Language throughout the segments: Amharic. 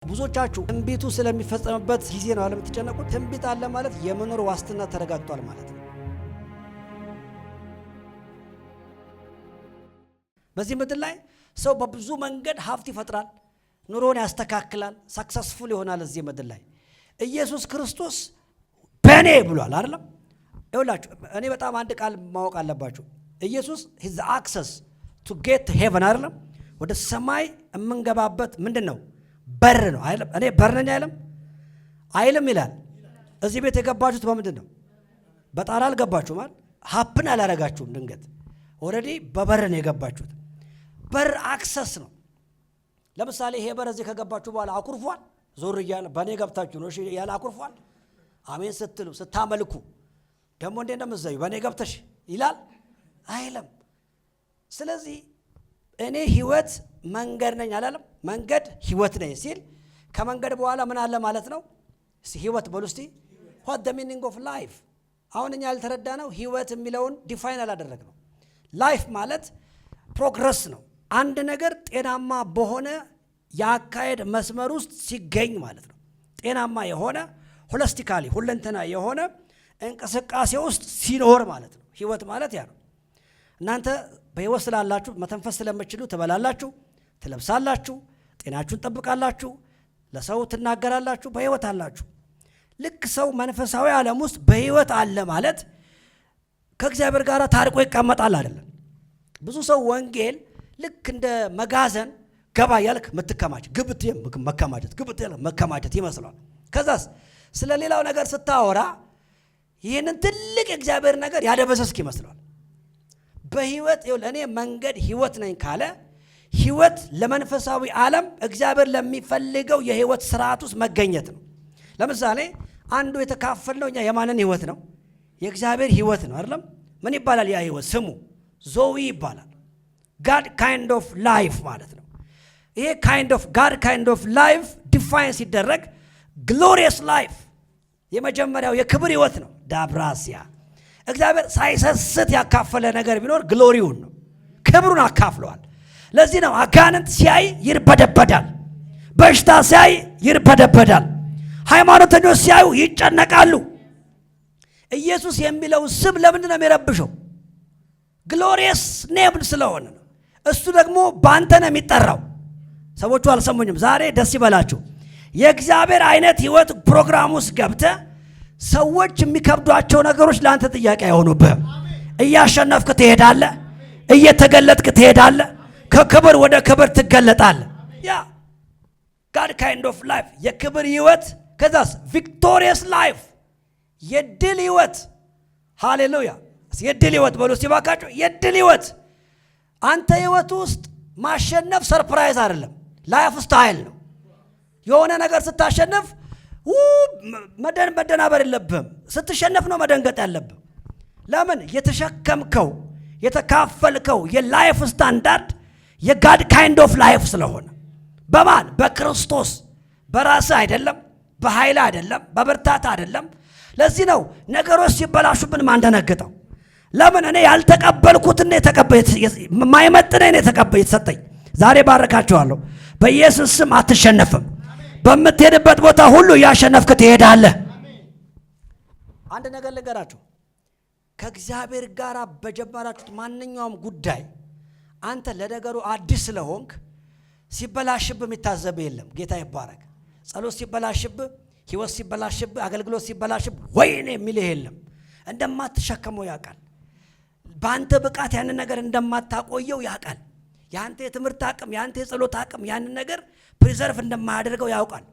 ብዙዎቻችሁ ትንቢቱ ስለሚፈጸምበት ጊዜ ነው አለ የምትጨነቁት። ትንቢት አለ ማለት የመኖር ዋስትና ተረጋግጧል ማለት ነው። በዚህ ምድር ላይ ሰው በብዙ መንገድ ሀብት ይፈጥራል፣ ኑሮን ያስተካክላል፣ ሰክሰስፉል ይሆናል። እዚህ ምድር ላይ ኢየሱስ ክርስቶስ በኔ ብሏል አይደለም? ይኸውላችሁ እኔ በጣም አንድ ቃል ማወቅ አለባችሁ። ኢየሱስ his access to get to heaven አይደለም? ወደ ሰማይ የምንገባበት ምንድነው? በር ነው አይደለም? እኔ በር ነኝ አይልም ይላል። እዚህ ቤት የገባችሁት በምንድን ነው? በጣራ አልገባችሁም ማለት ሀፕን አላረጋችሁም። ድንገት ኦልሬዲ በበር ነው የገባችሁት። በር አክሰስ ነው። ለምሳሌ ይሄ በር እዚህ ከገባችሁ በኋላ አኩርፏል። ዞር እያለ በእኔ ገብታችሁ ነው እሺ ያለ አኩርፏል። አሜን ስትሉ ስታመልኩ ደግሞ እንዴት ነው የምትዘዩ? በእኔ ገብተሽ ይላል አይልም። ስለዚህ እኔ ህይወት መንገድ ነኝ አላለም? መንገድ ህይወት ነኝ ሲል ከመንገድ በኋላ ምን አለ ማለት ነው? ህይወት በሉ እስቲ። what the meaning of life? አሁን እኛ ያልተረዳነው ህይወት የሚለውን ዲፋይን አላደረግነው። ላይፍ ማለት ፕሮግረስ ነው። አንድ ነገር ጤናማ በሆነ የአካሄድ መስመር ውስጥ ሲገኝ ማለት ነው። ጤናማ የሆነ ሆሊስቲካሊ ሁለንተና የሆነ እንቅስቃሴ ውስጥ ሲኖር ማለት ነው። ህይወት ማለት ያ ነው። እናንተ በህይወት ስላላችሁ መተንፈስ ስለምትችሉ ትበላላችሁ፣ ትለብሳላችሁ፣ ጤናችሁን ጠብቃላችሁ፣ ለሰው ትናገራላችሁ፣ በህይወት አላችሁ። ልክ ሰው መንፈሳዊ ዓለም ውስጥ በህይወት አለ ማለት ከእግዚአብሔር ጋር ታርቆ ይቀመጣል አይደለም። ብዙ ሰው ወንጌል ልክ እንደ መጋዘን ገባ ያልክ ምትከማች ግብት መከማቸት ይመስላል። ከዛስ ስለ ሌላው ነገር ስታወራ ይህንን ትልቅ የእግዚአብሔር ነገር ያደበሰስክ ይመስላል። በህይወት እኔ መንገድ ህይወት ነኝ ካለ ህይወት ለመንፈሳዊ ዓለም እግዚአብሔር ለሚፈልገው የህይወት ስርዓት ውስጥ መገኘት ነው። ለምሳሌ አንዱ የተካፈልነው እኛ የማንን ህይወት ነው? የእግዚአብሔር ህይወት ነው አይደለም? ምን ይባላል ያ ህይወት? ስሙ ዞዊ ይባላል። God kind of life ማለት ነው። ይሄ God kind of life ዲፋይን ሲደረግ glorious life የመጀመሪያው የክብር ህይወት ነው። ዳብራሲያ እግዚአብሔር ሳይሰስት ያካፈለ ነገር ቢኖር ግሎሪውን ነው፣ ክብሩን አካፍለዋል። ለዚህ ነው አጋንንት ሲያይ ይርበደበዳል፣ በሽታ ሲያይ ይርበደበዳል፣ ሃይማኖተኞች ሲያዩ ይጨነቃሉ። ኢየሱስ የሚለው ስም ለምንድን ነው የሚረብሸው? ግሎሪየስ ኔም ስለሆነ ነው። እሱ ደግሞ በአንተ ነው የሚጠራው። ሰዎቹ አልሰሙኝም? ዛሬ ደስ ይበላችሁ። የእግዚአብሔር አይነት ህይወት ፕሮግራም ውስጥ ገብተህ ሰዎች የሚከብዷቸው ነገሮች ለአንተ ጥያቄ አይሆኑብህም። እያሸነፍክ ትሄዳለህ፣ እየተገለጥክ ትሄዳለህ፣ ከክብር ወደ ክብር ትገለጣለህ። ያ God kind of life የክብር ህይወት። ከዛስ victorious life የድል ህይወት። ሃሌሉያ! የድል ህይወት በሉ እስቲ ባካችሁ። የድል ህይወት። አንተ ህይወት ውስጥ ማሸነፍ ሰርፕራይዝ አይደለም፣ ላይፍ ስታይል ነው። የሆነ ነገር ስታሸነፍ መደናበር የለብህም። ስትሸነፍ ነው መደንገጥ ያለብህ። ለምን? የተሸከምከው የተካፈልከው የላይፍ ስታንዳርድ የጋድ ካይንድ ኦፍ ላይፍ ስለሆነ። በማን? በክርስቶስ። በራስህ አይደለም፣ በኃይል አይደለም፣ በብርታት አይደለም። ለዚህ ነው ነገሮች ሲበላሹብን ማንደነግጠው። ለምን? እኔ ያልተቀበልኩትን የማይመጥነኝ የተሰጠኝ። ዛሬ ባረካችኋለሁ። በኢየሱስ ስም አትሸነፍም። በምትሄድበት ቦታ ሁሉ ያሸነፍክ ትሄዳለህ። አንድ ነገር ልንገራችሁ። ከእግዚአብሔር ጋር በጀመራችሁት ማንኛውም ጉዳይ አንተ ለነገሩ አዲስ ስለሆንክ ሲበላሽብህ የሚታዘብ የለም። ጌታ ይባረክ። ጸሎት ሲበላሽብህ፣ ህይወት ሲበላሽብህ፣ አገልግሎት ሲበላሽብህ ወይኔ የሚልህ የለም። እንደማትሸከመው ያውቃል። በአንተ ብቃት ያንን ነገር እንደማታቆየው ያውቃል። ያንተ የትምህርት አቅም፣ ያንተ የጸሎት አቅም ያንን ነገር ፕሪዘርቭ እንደማያደርገው ያውቃል።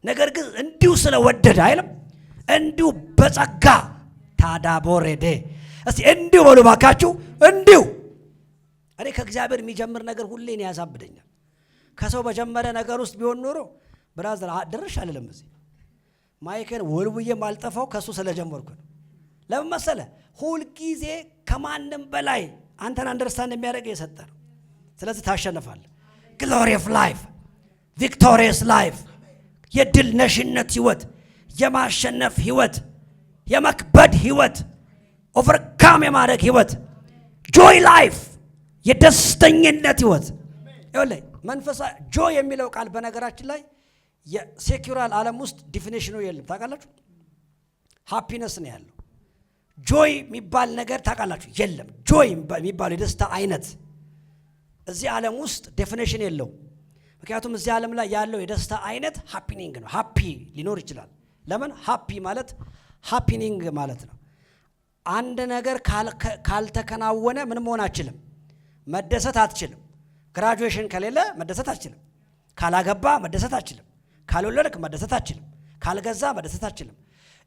ነገር ግን እንዲሁ ስለወደደ አይልም፣ እንዲሁ በጸጋ ታዳቦሬዴ። እስቲ እንዲሁ በሉ ባካችሁ፣ እንዲሁ። እኔ ከእግዚአብሔር የሚጀምር ነገር ሁሌ ነው ያሳብደኛል። ከሰው በጀመረ ነገር ውስጥ ቢሆን ኖሮ ብራዘር ድርሽ አልልም። እዚህ ማይከን ወልውዬ ማልጠፋው ከሱ ስለጀመርኩ ነው። ለምን መሰለ? ሁልጊዜ ከማንም በላይ አንተን አንደርስታንድ የሚያደርግ የሰጠ ነው። ስለዚህ ታሸንፋለህ። ግሎሪ ኦፍ ላይፍ፣ ቪክቶሪየስ ላይፍ፣ የድል ነሽነት ህይወት፣ የማሸነፍ ህይወት፣ የመክበድ ህይወት፣ ኦቨርካም የማድረግ ህይወት፣ ጆይ ላይፍ፣ የደስተኝነት ህይወት። ይኸውልህ መንፈሳዊ ጆይ የሚለው ቃል በነገራችን ላይ የሴኩላር ዓለም ውስጥ ዲፊኒሽኑ የለም ታውቃላችሁ። ሃፒነስ ነው ያለው። ጆይ የሚባል ነገር ታውቃላችሁ የለም። ጆይ የሚባለው የደስታ አይነት እዚህ ዓለም ውስጥ ዴፊኒሽን የለውም። ምክንያቱም እዚህ ዓለም ላይ ያለው የደስታ አይነት ሃፒኒንግ ነው። ሃፒ ሊኖር ይችላል። ለምን? ሃፒ ማለት ሃፒኒንግ ማለት ነው። አንድ ነገር ካልተከናወነ ምን መሆን አትችልም፣ መደሰት አትችልም። ግራጁዌሽን ከሌለ መደሰት አትችልም። ካላገባ መደሰት አትችልም። ካልወለድክ መደሰት አትችልም። ካልገዛ መደሰት አትችልም።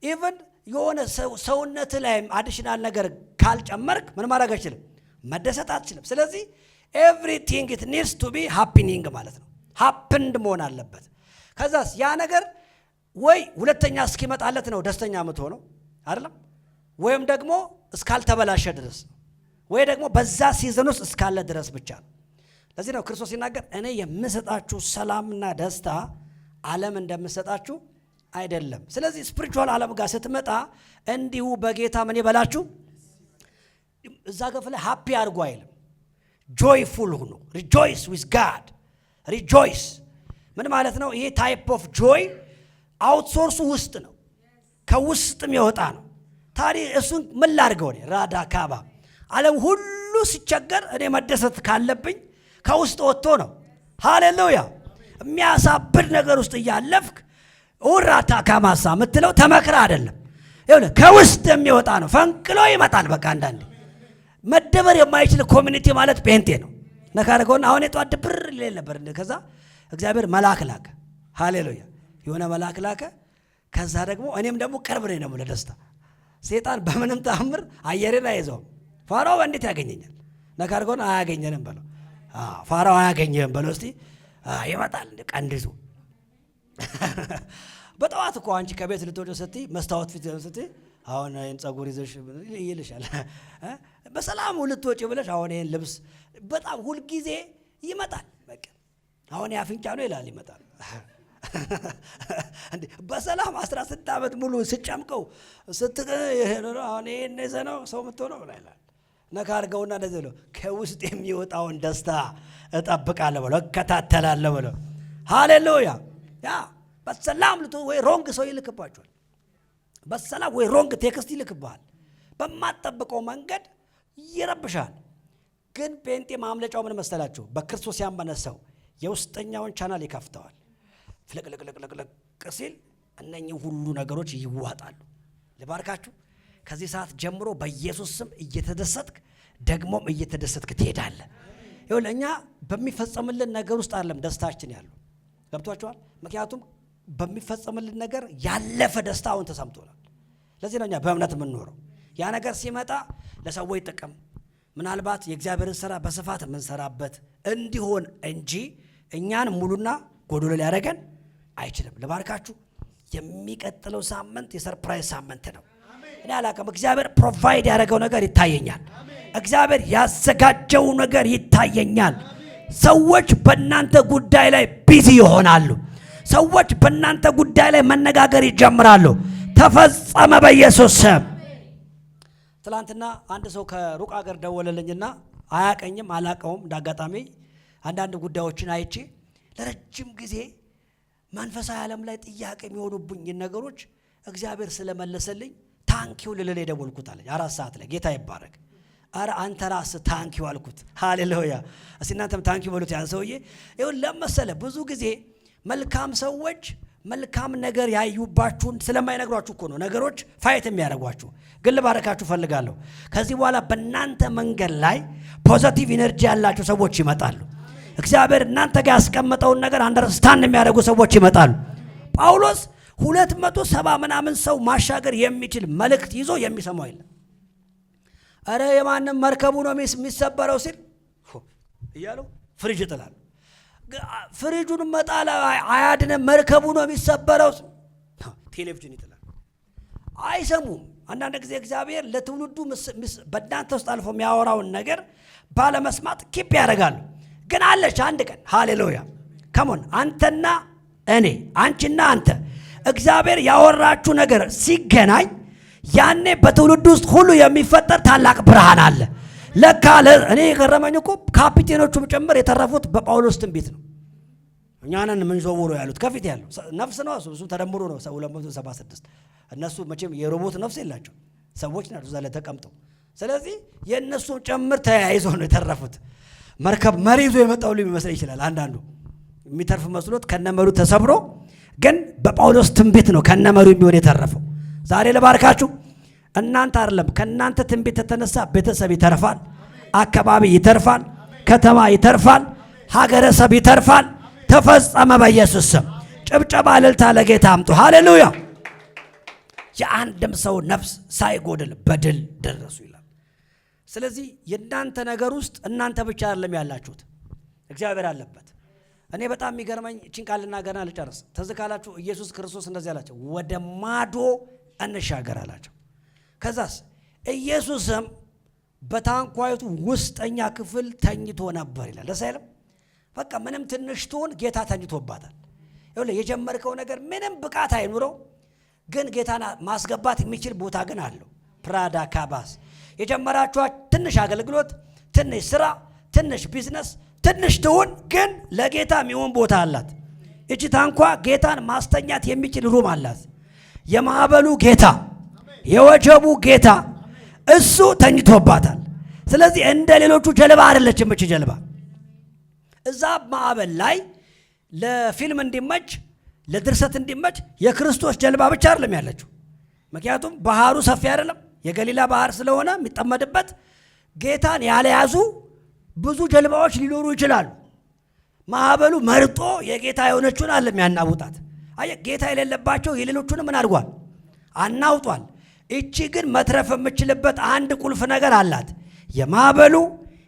ኢቭን የሆነ ሰውነት ላይ አዲሽናል ነገር ካልጨመርክ ምን ማድረግ አትችልም፣ መደሰት አትችልም። ስለዚህ ኤቭሪቲንግ ኢት ኒድስ ቱ ቢ ሃፒኒንግ ማለት ነው። ሃፕንድ መሆን አለበት። ከዛስ ያ ነገር ወይ ሁለተኛ እስኪመጣለት ነው ደስተኛ የምትሆነው አይደለም፣ ወይም ደግሞ እስካልተበላሸ ድረስ ወይ ደግሞ በዛ ሲዝን ውስጥ እስካለ ድረስ ብቻ ነው። ለዚህ ነው ክርስቶስ ሲናገር እኔ የምሰጣችሁ ሰላምና ደስታ ዓለም እንደምሰጣችሁ አይደለም። ስለዚህ ስፒሪቹዋል ዓለም ጋር ስትመጣ እንዲሁ በጌታ ምን ይበላችሁ፣ እዛ ገፍ ላይ ሃፒ አድርጎ አይልም፣ ጆይፉል ሁኑ። ሪጆይስ ዊዝ ጋድ። ሪጆይስ ምን ማለት ነው? ይሄ ታይፕ ኦፍ ጆይ አውትሶርሱ ውስጥ ነው፣ ከውስጥም የወጣ ነው። ታዲያ እሱን ምን ላድርገው? ራዳ ካባ ዓለም ሁሉ ሲቸገር እኔ መደሰት ካለብኝ ከውስጥ ወጥቶ ነው። ሃሌሉያ። የሚያሳብድ ነገር ውስጥ እያለፍክ ኡራታ ካማሳ የምትለው ተመክራ አይደለም፣ ይኸውልህ ከውስጥ የሚወጣ ነው። ፈንቅሎ ይመጣል። በቃ አንዳንዴ መደበር የማይችል ኮሚኒቲ ማለት ጴንጤ ነው። ነካረገውና አሁን የጧት ድብር ይል ነበር። ከዛ እግዚአብሔር መልአክ ላከ። ሃሌሉያ። የሆነ መልአክ ላከ። ከዛ ደግሞ እኔም ደግሞ ቅርብ ነኝ ነው ለደስታ። ሰይጣን በምንም ተአምር አየሬን አይዘውም። ፋራው እንዴት ያገኘኛል? ነካረገውና አያገኘንም በለው። ፋራው አያገኘንም በለው። እስቲ ይመጣል ቀንድ ይዞ። በጠዋት እኮ አንቺ ከቤት ልትወጪ ስትይ መስታወት ፊት ስትይ አሁን ይሄን ጸጉር ይዘሽ ይልሻል። በሰላም ልትወጪ ብለሽ አሁን ይሄን ልብስ በጣም ሁል ጊዜ ይመጣል። በቃ አሁን ያፍንጫ ነው ይላል ይመጣል። እንዴ በሰላም 16 ዓመት ሙሉ ስጨምቀው አሁን ይሄን ነው ሰው የምትሆነው ይላል። ነካ አድርገውና እንደዚህ ነው ከውስጥ የሚወጣውን ደስታ እጠብቃለሁ ብለው እከታተላለሁ ብለው። ሃሌሉያ። ያ በሰላም ወይ ሮንግ ሰው ይልክባቸዋል። በሰላም ወይ ሮንግ ቴክስት ይልክብሃል። በማትጠብቀው መንገድ ይረብሻል። ግን ጴንጤ ማምለጫው ምን መሰላችሁ? በክርስቶስ ያመነ ሰው የውስጠኛውን ቻናል ይከፍተዋል። ፍልቅልቅልቅልቅ ሲል እነኚህ ሁሉ ነገሮች ይዋጣሉ። ልባርካችሁ። ከዚህ ሰዓት ጀምሮ በኢየሱስ ስም እየተደሰትክ ደግሞም እየተደሰትክ ትሄዳለህ። ይኸውልህ እኛ በሚፈጸምልን ነገር ውስጥ አይደለም ደስታችን ያለው። ገብቷችኋል? ምክንያቱም በሚፈጸምልን ነገር ያለፈ ደስታ አሁን ተሰምቶናል። ለዚህ ነው እኛ በእምነት የምንኖረው። ያ ነገር ሲመጣ ለሰዎች ጥቅም ምናልባት የእግዚአብሔርን ሥራ በስፋት የምንሰራበት እንዲሆን እንጂ እኛን ሙሉና ጎዶሎ ሊያደርገን አይችልም። ልባርካችሁ። የሚቀጥለው ሳምንት የሰርፕራይዝ ሳምንት ነው። እኔ አላውቅም። እግዚአብሔር ፕሮቫይድ ያደረገው ነገር ይታየኛል። እግዚአብሔር ያዘጋጀው ነገር ይታየኛል። ሰዎች በእናንተ ጉዳይ ላይ ቢዚ ይሆናሉ። ሰዎች በእናንተ ጉዳይ ላይ መነጋገር ይጀምራሉ። ተፈጸመ በኢየሱስ ስም። ትላንትና አንድ ሰው ከሩቅ ሀገር ደወለልኝና አያቀኝም አላቀውም። እንዳጋጣሚ አንዳንድ ጉዳዮችን አይቼ ለረጅም ጊዜ መንፈሳዊ ዓለም ላይ ጥያቄ የሚሆኑብኝ ነገሮች እግዚአብሔር ስለመለሰልኝ ታንኪው ልልል የደወልኩት አለኝ። 4 ሰዓት ላይ ጌታ ይባረክ። አረ አንተ ራስህ ታንኪው አልኩት። ሃሌሉያ። እስቲ እናንተም ታንኪው በሉት። ያን ሰውዬ ይሁን ለመሰለ ብዙ ጊዜ መልካም ሰዎች መልካም ነገር ያዩባችሁን ስለማይነግሯችሁ እኮ ነው ነገሮች ፋይት የሚያደርጓችሁ። ግን ልባረካችሁ ፈልጋለሁ። ከዚህ በኋላ በእናንተ መንገድ ላይ ፖዚቲቭ ኢነርጂ ያላቸው ሰዎች ይመጣሉ። እግዚአብሔር እናንተ ጋር ያስቀመጠውን ነገር አንደርስታንድ የሚያደርጉ ሰዎች ይመጣሉ። ጳውሎስ 270 ምናምን ሰው ማሻገር የሚችል መልእክት ይዞ የሚሰማው የለም። አረ የማንም መርከቡ ነው የሚሰበረው ሲል እያሉ ፍሪጅ ይጥላል። ፍሪጁን መጣል አያድንም፣ መርከቡ ነው የሚሰበረው። ቴሌቪዥን ይጥላል። አይሰሙም። አንዳንድ ጊዜ እግዚአብሔር ለትውልዱ በእናንተ ውስጥ አልፎ የሚያወራውን ነገር ባለመስማት ኪፕ ያደርጋሉ። ግን አለች አንድ ቀን ሃሌሉያ ከሞን አንተና እኔ አንቺና አንተ እግዚአብሔር ያወራችሁ ነገር ሲገናኝ ያኔ በትውልድ ውስጥ ሁሉ የሚፈጠር ታላቅ ብርሃን አለ። ለካ እኔ የገረመኝ እኮ ካፒቴኖቹም ጭምር የተረፉት በጳውሎስ ትንቢት ነው። እኛንን ምን ዞውሮ ያሉት ከፊት ያለው ነፍስ ነው። እሱ ተደምሮ ነው 276። እነሱ መቼም የሮቦት ነፍስ የላቸው ሰዎች ናቸው እዛ ላይ ተቀምጠው። ስለዚህ የእነሱ ጭምር ተያይዞ ነው የተረፉት። መርከብ መሪ ይዞ የመጣው ሊመስል ይችላል አንዳንዱ የሚተርፍ መስሎት ከነመሩ ተሰብሮ፣ ግን በጳውሎስ ትንቢት ነው ከነመሩ የሚሆን የተረፈው። ዛሬ ለባርካችሁ እናንተ አይደለም ከናንተ ትንቢት የተነሳ ቤተሰብ ይተርፋል፣ አካባቢ ይተርፋል፣ ከተማ ይተርፋል፣ ሀገረሰብ ይተርፋል። ተፈጸመ በኢየሱስ ስም። ጭብጨባ እልልታ ለጌታ አምጡ። ሃሌሉያ። የአንድም ሰው ነፍስ ሳይጎድል በድል ደረሱ ይላል። ስለዚህ የእናንተ ነገር ውስጥ እናንተ ብቻ አይደለም ያላችሁት፣ እግዚአብሔር አለበት። እኔ በጣም የሚገርመኝ እቺን ቃልና ገና ልጨርስ። ትዝ ካላችሁ ኢየሱስ ክርስቶስ እንደዚህ አላቸው፣ ወደ ማዶ እንሻገር አላቸው። ከዛስ ኢየሱስም በታንኳይቱ ውስጠኛ ክፍል ተኝቶ ነበር ይላል። ደስ አይልም? በቃ ምንም ትንሽ ትሆን ጌታ ተኝቶባታል። ይኸውልህ የጀመርከው ነገር ምንም ብቃት አይኑረው፣ ግን ጌታን ማስገባት የሚችል ቦታ ግን አለው። ፕራዳ ካባስ የጀመራችኋት ትንሽ አገልግሎት፣ ትንሽ ስራ፣ ትንሽ ቢዝነስ፣ ትንሽ ትሁን፣ ግን ለጌታ የሚሆን ቦታ አላት። እቺ ታንኳ ጌታን ማስተኛት የሚችል ሩም አላት። የማዕበሉ ጌታ፣ የወጀቡ ጌታ እሱ ተኝቶባታል። ስለዚህ እንደ ሌሎቹ ጀልባ አይደለችም። እቺ ጀልባ እዛ ማዕበል ላይ ለፊልም እንዲመች ለድርሰት እንዲመች የክርስቶስ ጀልባ ብቻ አይደለም ያለችው። ምክንያቱም ባህሩ ሰፊ አይደለም፣ የገሊላ ባህር ስለሆነ የሚጠመድበት ጌታን ያለያዙ ብዙ ጀልባዎች ሊኖሩ ይችላሉ። ማዕበሉ መርጦ የጌታ የሆነችውን አለ የሚያናውጣት። አየህ ጌታ የሌለባቸው የሌሎቹንም ምን አድርጓል? አናውጧል። እቺ ግን መትረፍ የምችልበት አንድ ቁልፍ ነገር አላት። የማዕበሉ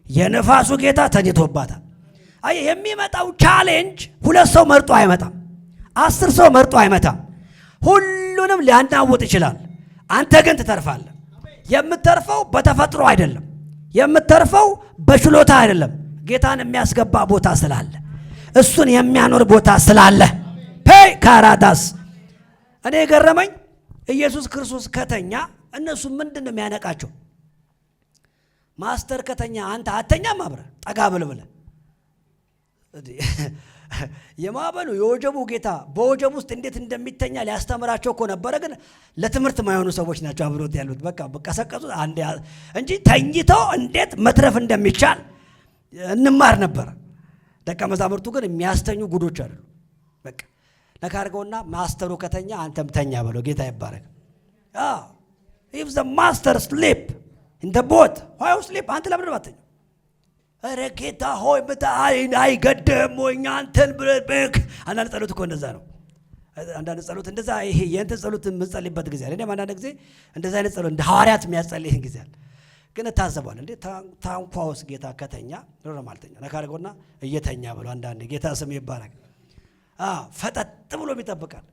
የነፋሱ ጌታ ተኝቶባታል። አየህ የሚመጣው ቻሌንጅ 2 ሰው መርጦ አይመጣም፣ 10 ሰው መርጦ አይመጣም። ሁሉንም ሊያናውጥ ይችላል። አንተ ግን ትተርፋለህ። የምትተርፈው በተፈጥሮ አይደለም፣ የምትተርፈው በችሎታ አይደለም። ጌታን የሚያስገባ ቦታ ስላለ፣ እሱን የሚያኖር ቦታ ስላለ። ፔይ ካራዳስ እኔ የገረመኝ ኢየሱስ ክርስቶስ ከተኛ እነሱ ምንድን ነው የሚያነቃቸው? ማስተር ከተኛ አንተ አተኛም አብረህ ጠጋ ብለህ የማዕበሉ የወጀቡ ጌታ በወጀቡ ውስጥ እንዴት እንደሚተኛ ሊያስተምራቸው እኮ ነበረ። ግን ለትምህርት ማይሆኑ ሰዎች ናቸው አብሮት ያሉት። በቃ ቀሰቀሱ አንዴ እንጂ ተኝተው እንዴት መትረፍ እንደሚቻል እንማር ነበር። ደቀ መዛሙርቱ ግን የሚያስተኙ ጉዶች አይደሉ። በቃ ነካ አድርገውና ማስተሩ ከተኛ አንተም ተኛ በለው። ጌታ ይባረክ። if the master sleep in the boat why you sleep? አንተ ለምን ባተኛ? ኧረ ጌታ ሆይ አይገድም ወይ አንተን ብለህ አንዳንድ ጸሎት እኮ እንደዛ ነው። አንዳንድ ጸሎት እንደዛ ይሄ የእንትን ጸሎት የምጸልይበት ጊዜ አለ። እኔም አንዳንድ ጊዜ እንደዛ አይነት ጸሎት እንደ ሐዋርያት የሚያጸልይን ጊዜ አለ። ግን እታዘባለሁ እንዴ ታንኳ ውስጥ ጌታ ከተኛ ነው ማለተኛ ነካ አድርገውና እየተኛ ብሎ አንዳንድ ጌታ ስም ይባረክ ፈጠጥ ብሎ ይጠብቃል።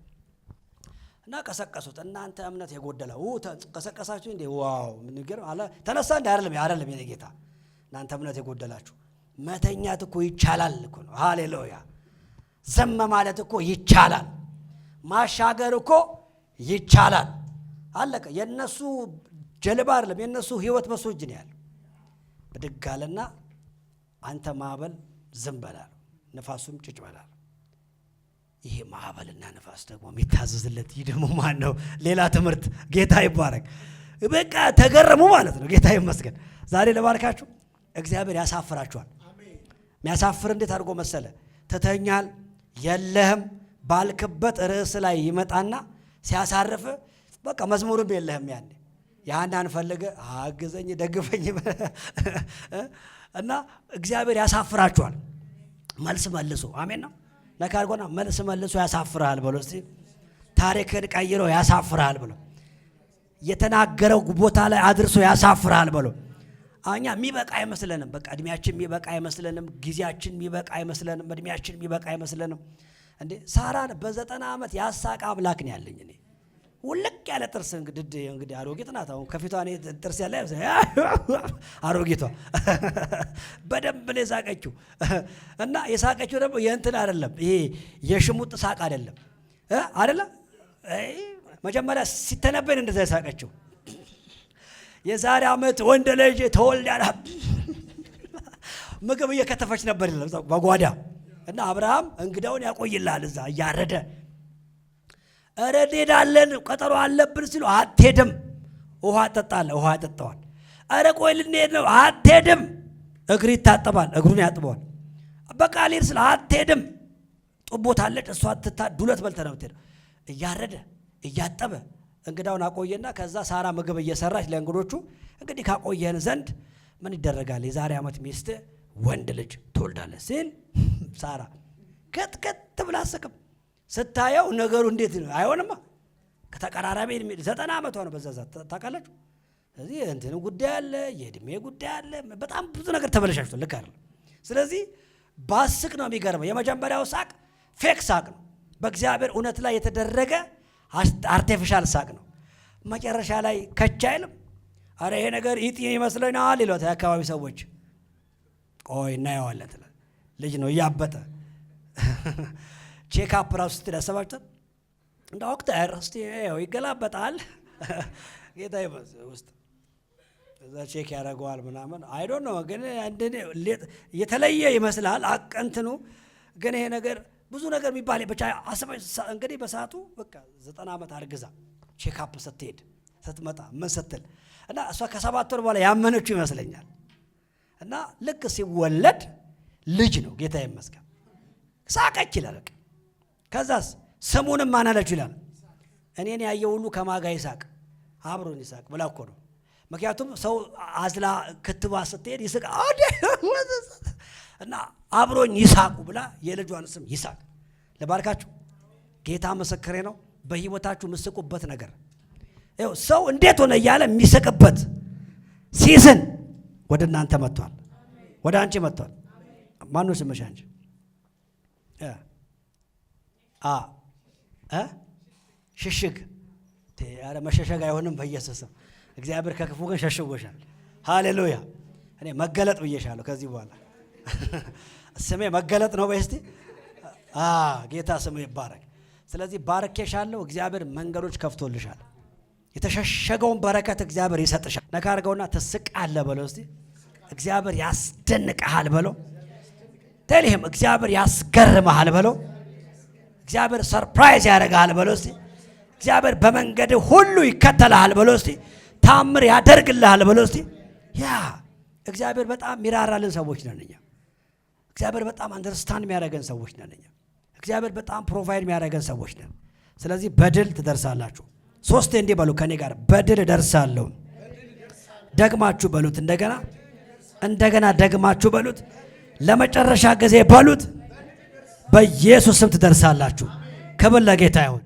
እና ቀሰቀሱት። እናንተ እምነት የጎደለው ቀሰቀሳችሁ እንዴ? ዋው ምን ይገርም አለ። ተነሳ እንዴ? አይደለም የኔ ጌታ እናንተ እምነት የጎደላችሁ። መተኛት እኮ ይቻላል እኮ ነው። ሃሌሉያ። ዘመ ማለት እኮ ይቻላል። ማሻገር እኮ ይቻላል። አለቀ። የነሱ ጀልባ አይደለም የነሱ ህይወት በሱ እጅ ነው ያለው። ብድግ አለና አንተ ማዕበል ዝም በላል፣ ነፋሱም ጭጭ በላል። ይሄ ማዕበልና ነፋስ ደግሞ የሚታዘዝለት ይህ ደግሞ ማን ነው? ሌላ ትምህርት። ጌታ ይባረክ። በቃ ተገረሙ ማለት ነው። ጌታ ይመስገን። ዛሬ ለባርካችሁ እግዚአብሔር ያሳፍራችኋል። የሚያሳፍር እንዴት አድርጎ መሰለ? ትተኛል የለህም ባልክበት ርዕስ ላይ ይመጣና ሲያሳርፍ በቃ መዝሙርም የለህም። ያኔ ያንዳን ፈልገ አግዘኝ ደግፈኝ እና እግዚአብሔር ያሳፍራችኋል። መልስ መልሶ አሜን ነው። ነካርጎና መልስ መልሶ ያሳፍራል ብሎ እስቲ ታሪክን ቀይሮ ያሳፍራል ብሎ የተናገረው ቦታ ላይ አድርሶ ያሳፍራል ብሎ እኛ የሚበቃ አይመስለንም። በቃ እድሜያችን የሚበቃ አይመስለንም። ጊዜያችን የሚበቃ አይመስለንም። እድሜያችን የሚበቃ አይመስለንም። እንዴ ሳራን በ90 ዓመት ያሳቀ አምላክ ነው ያለኝ እኔ። ውልቅ ያለ ጥርስ እንግዲህ አሮጊት ናት። አሁን ከፊቷ እኔ ጥርስ ያለ አሮጊቷ በደንብ ነው የሳቀችው። እና የሳቀችው ደግሞ የእንትን አይደለም፣ ይሄ የሽሙጥ ሳቅ አይደለም አይደለም። መጀመሪያ ሲተነበን እንደዛ የሳቀችው የዛሬ ዓመት ወንድ ልጅ ተወልዳላ ምግብ እየከተፈች ነበር ይላል በጓዳ እና አብርሃም እንግዳውን ያቆይልሃል እዛ እያረደ። ኧረ እንሄዳለን ቀጠሮ አለብን ሲሉ አትሄድም፣ ውሃ ጠጣለህ፣ ውሃ ያጠጣዋል። ኧረ ቆይ ልንሄድ ነው፣ አትሄድም፣ እግር ይታጠባል፣ እግሩን ያጥበዋል። በቃ ልሄድ ስለ አትሄድም፣ ጡቦት አለች እሷ ዱለት በልተህ ነው የምትሄደው። እያረደ እያጠበ እንግዳውን አቆየና ከዛ ሳራ ምግብ እየሰራች ለእንግዶቹ እንግዲህ ካቆየን ዘንድ ምን ይደረጋል፣ የዛሬ ዓመት ሚስት ወንድ ልጅ ትወልዳለች ሲል ሳራ ከትከት ብላ አስቅም። ስታየው ነገሩ እንዴት ነው? አይሆንማ። ከተቀራራቢ 90 ዓመቷ ነው በዛ ዛት ታውቃላችሁ። ስለዚህ እንትን ጉዳይ አለ፣ የእድሜ ጉዳይ አለ፣ በጣም ብዙ ነገር ተበለሻሽቷል። ልክ አይደለም። ስለዚህ ባስቅ ነው የሚገርመው። የመጀመሪያው ሳቅ ፌክ ሳቅ ነው፣ በእግዚአብሔር እውነት ላይ የተደረገ አርቲፊሻል ሳቅ ነው። መጨረሻ ላይ ከቻ አይልም። አረ ይሄ ነገር ኢጢ ይመስለናል ይሏት የአካባቢ ሰዎች። ቆይ እናየዋለን ትላል። ልጅ ነው እያበጠ ቼክ አፕ ራሱ ስትደሰባችሁ እንደ ዶክተር እስቲ ይገላበጣል ጌታ ውስጥ እዛ ቼክ ያደርገዋል ምናምን አይ ዶንት ኖ ግን የተለየ ይመስላል አቀንትኑ። ግን ይሄ ነገር ብዙ ነገር የሚባል ብቻ እንግዲህ በሰዓቱ በቃ 90 ዓመት አርግዛ ቼክ አፕ ስትሄድ ስትመጣ ምን ስትል እና እሷ ከ7 ወር በኋላ ያመነችው ይመስለኛል። እና ልክ ሲወለድ ልጅ ነው ጌታ ይመስገን ሳቀች ይላል። ከዛስ ስሙንም ማን አለችው ይላል። እኔን ያየው ሁሉ ከማጋ ይሳቅ አብሮን ይሳቅ ብላ እኮ ነው። ምክንያቱም ሰው አዝላ ክትባ ስትሄድ ይስቅ እና አብሮኝ ይሳቁ ብላ የልጇን ስም ይሳቅ። ለባርካችሁ ጌታ ምስክሬ ነው። በህይወታችሁ ምስቁበት ነገር ይኸው ሰው እንዴት ሆነ እያለ የሚስቅበት ሲዝን ወደ እናንተ መጥቷል፣ ወደ አንቺ መጥቷል። ማነው ስምሽ አንቺ? ሽሽግ ኧረ መሸሸግ አይሆንም በኢየሱስ ስም። እግዚአብሔር ከክፉ ግን ሸሽጎሻል። ሃሌሉያ። እኔ መገለጥ ብዬሻለሁ ከዚህ በኋላ ስሜ መገለጥ ነው። በስቲ ጌታ ስሙ ይባረክ። ስለዚህ ባርኬሻለሁ። እግዚአብሔር መንገዶች ከፍቶልሻል። የተሸሸገውን በረከት እግዚአብሔር ይሰጥሻል። ነካ አድርገውና ትስቃለህ በለው እስቲ። እግዚአብሔር ያስደንቅሃል በለው። ተልህም እግዚአብሔር ያስገርምሃል በለው። እግዚአብሔር ሰርፕራይዝ ያደርግሃል በለው እስቲ። እግዚአብሔር በመንገድ ሁሉ ይከተልሃል በለው እስቲ። ታምር ያደርግልሃል በለው እስቲ። ያ እግዚአብሔር በጣም ሚራራልን ሰዎች ነን እኛ። እግዚአብሔር በጣም አንደርስታንድ የሚያደርገን ሰዎች ነን እኛ። እግዚአብሔር በጣም ፕሮቫይድ የሚያደርገን ሰዎች ነን። ስለዚህ በድል ትደርሳላችሁ። 3 እንዲህ በሉ ከኔ ጋር በድል እደርሳለሁ። ደግማችሁ በሉት። እንደገና ደግማችሁ በሉት። ለመጨረሻ ጊዜ በሉት። በኢየሱስ ስም ትደርሳላችሁ። ክብር ለጌታ ይሁን።